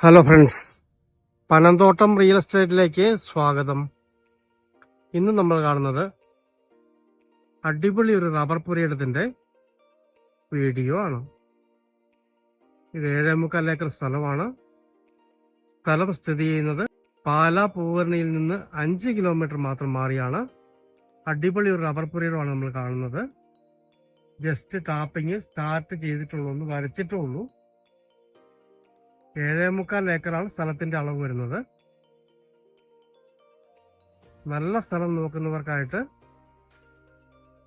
Hello friends, Panamthottam real എസ്റ്റേറ്റിലേക്ക് സ്വാഗതം. ഇന്ന് നമ്മൾ കാണുന്നത് അടിപൊളി ഒരു റബ്ബർ പുരയിടത്തിന്റെ വീഡിയോ ആണ്. ഇത് 7.25 ഏക്കർ സ്ഥലമാണ്. സ്ഥലം സ്ഥിതി ചെയ്യുന്നത് പാലാ പൂവരണിയിൽ നിന്ന് 5 കിലോമീറ്റർ മാത്രം മാറിയാണ്. അടിപൊളി ഒരു റബ്ബർ പുരയിടമാണ് നമ്മൾ കാണുന്നത്. ജസ്റ്റ് ടാപ്പിങ് സ്റ്റാർട്ട് ചെയ്തിട്ടുള്ളൂ, വരച്ചിട്ടുള്ളൂ. 7.25 ഏക്കറാണ് സ്ഥലത്തിന്റെ അളവ് വരുന്നത്. നല്ല സ്ഥലം നോക്കുന്നവർക്കായിട്ട്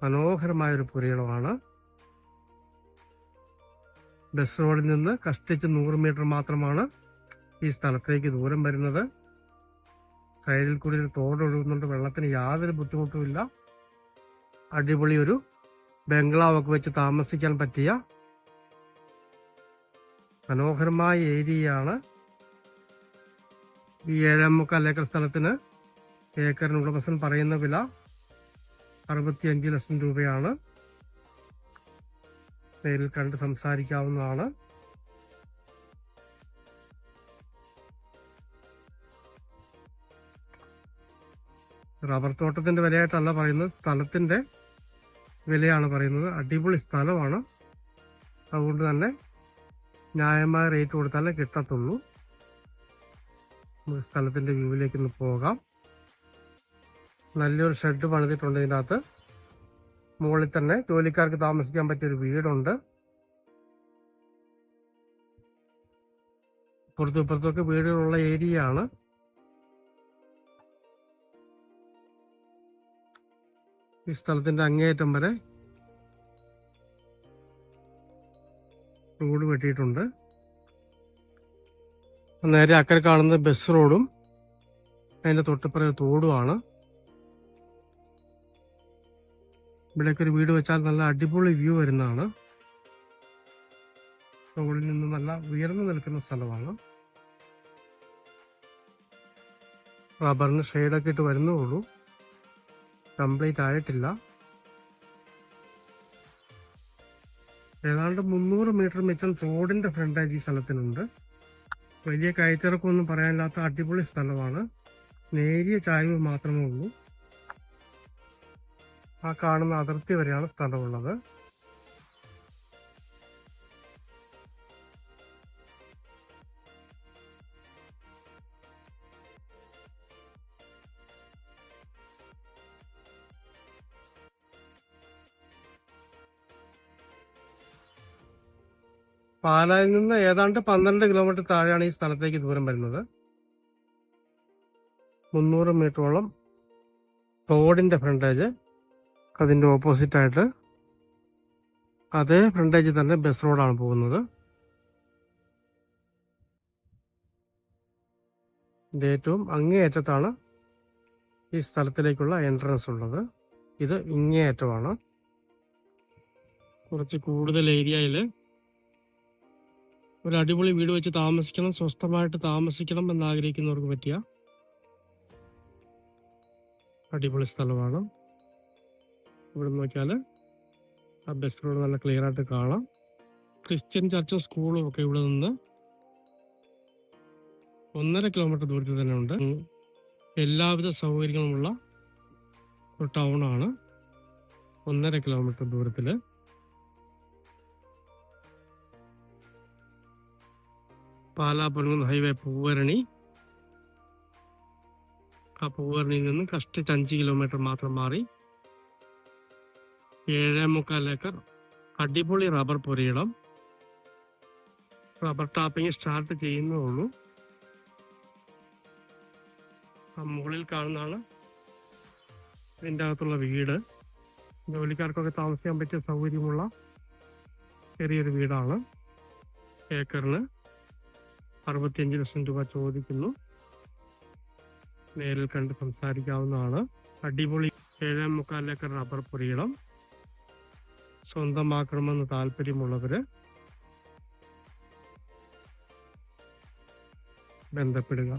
മനോഹരമായൊരു പുരയിടമാണ്. ബസ് റോഡിൽ നിന്ന് കഷ്ടിച്ച് 100 മീറ്റർ മാത്രമാണ് ഈ സ്ഥലത്തേക്ക് ദൂരം വരുന്നത്. സൈഡിൽ കൂടി ഒരു തോടൊഴുകുന്നുണ്ട്. വെള്ളത്തിന് യാതൊരു ബുദ്ധിമുട്ടുമില്ല. അടിപൊളി ഒരു ബംഗ്ലാവൊക്കെ വെച്ച് താമസിക്കാൻ പറ്റിയ മനോഹരമായ ഏരിയയാണ്. ഈ 7.25 ഏക്കർ സ്ഥലത്തിന് ഏക്കറിന് ഉടമസ്ഥൻ പറയുന്ന വില 65 ലക്ഷം രൂപയാണ്. നേരിൽ കണ്ട് സംസാരിക്കാവുന്നതാണ്. റബ്ബർ തോട്ടത്തിന്റെ വിലയായിട്ടല്ല പറയുന്നത്, സ്ഥലത്തിന്റെ വിലയാണ് പറയുന്നത്. അടിപൊളി സ്ഥലമാണ്. അതുകൊണ്ട് തന്നെ ന്യായമായ റേറ്റ് കൊടുത്താലേ കിട്ടത്തുള്ളൂ. നമുക്ക് സ്ഥലത്തിന്റെ വ്യൂവിലേക്ക് ഒന്ന് പോകാം. നല്ലൊരു ഷെഡ് പണിതിട്ടുണ്ട്. ഇതിനകത്ത് മുകളിൽ തന്നെ ജോലിക്കാർക്ക് താമസിക്കാൻ പറ്റിയൊരു വീടുണ്ട്. ഇപ്പുറത്തൊക്കെ വീടുകളുള്ള ഏരിയയാണ്. ഈ സ്ഥലത്തിന്റെ അങ്ങേയറ്റം വരെ റോഡ് വെട്ടിയിട്ടുണ്ട്. നേരെ അക്കരെ കാണുന്നത് ബസ് റോഡും അതിന്റെ തൊട്ടിപ്പുറം തോടുമാണ്. ഇവിടേക്ക് ഒരു വീട് വെച്ചാൽ നല്ല അടിപൊളി വ്യൂ വരുന്നതാണ്. റോഡിൽ നിന്ന് നല്ല ഉയർന്നു നിൽക്കുന്ന സ്ഥലമാണ്. റബ്ബറിന് ഷെയ്ഡൊക്കെ ഇട്ട് വരുന്നുള്ളൂ, കംപ്ലീറ്റ് ആയിട്ടില്ല. ഏതാണ്ട് 300 മീറ്റർ മിച്ചം റോഡിന്റെ ഫ്രണ്ടേജ് ഈ സ്ഥലത്തിനുണ്ട്. വലിയ കയറ്റിറക്കൊന്നും പറയാനില്ലാത്ത അടിപൊളി സ്ഥലമാണ്. നേരിയ ചായ്വ് മാത്രമേ ഉള്ളൂ. ആ കാണുന്ന അതിർത്തി വരെയാണ് സ്ഥലമുള്ളത്. പാലായിൽ നിന്ന് ഏതാണ്ട് 12 കിലോമീറ്റർ താഴെയാണ് ഈ സ്ഥലത്തേക്ക് ദൂരം വരുന്നത്. 300 മീറ്ററോളം റോഡിന്റെ ഫ്രണ്ടേജ്. അതിന്റെ ഓപ്പോസിറ്റ് ആയിട്ട് അതേ ഫ്രണ്ടേജ് തന്നെ ബസ് റോഡാണ് പോകുന്നത്. ഇതിന്റെ ഏറ്റവും അങ്ങേയറ്റത്താണ് ഈ സ്ഥലത്തിലേക്കുള്ള എൻട്രൻസ് ഉള്ളത്. ഇത് ഇങ്ങേയറ്റമാണ്. കുറച്ച് കൂടുതൽ ഏരിയയില് ഒരു അടിപൊളി വീട് വെച്ച് താമസിക്കണം, സ്വസ്ഥമായിട്ട് താമസിക്കണം എന്നാഗ്രഹിക്കുന്നവർക്ക് പറ്റിയ അടിപൊളി സ്ഥലമാണ്. ഇവിടെ നോക്കിയാൽ ആ ബസ് റോഡ് നല്ല ക്ലിയർ ആയിട്ട് കാണാം. ക്രിസ്ത്യൻ ചർച്ചും സ്കൂളും ഒക്കെ ഇവിടെ നിന്ന് 1.5 കിലോമീറ്റർ ദൂരത്തിൽ തന്നെ ഉണ്ട്. എല്ലാവിധ സൗകര്യങ്ങളുമുള്ള ഒരു ടൗണാണ്. 1.5 കിലോമീറ്റർ ദൂരത്തില് പാലാ പൊൻകുന്നം ഹൈവേ പൂവരണി. ആ പൂവരണിയിൽ നിന്ന് കഷ്ടിച്ച് 5 കിലോമീറ്റർ മാത്രം മാറി 7.25 ഏക്കർ അടിപൊളി റബ്ബർ പുരയിടം. റബ്ബർ ടാപ്പിംഗ് സ്റ്റാർട്ട് ചെയ്യുന്നേ ഉള്ളൂ. ആ മുകളിൽ കാണുന്നതാണ് ഇതിൻ്റെ അകത്തുള്ള വീട്. ജോലിക്കാർക്കൊക്കെ താമസിക്കാൻ പറ്റിയ സൗകര്യമുള്ള ചെറിയൊരു വീടാണ്. ഏക്കറിന് 65 ലക്ഷം രൂപ ചോദിക്കുന്നു. നേരിൽ കണ്ട് സംസാരിക്കാവുന്നതാണ്. അടിപൊളി 7.25 ഏക്കർ റബ്ബർ പുരയിടം സ്വന്തമാക്കണമെന്ന് താല്പര്യമുള്ളവര് ബന്ധപ്പെടുക.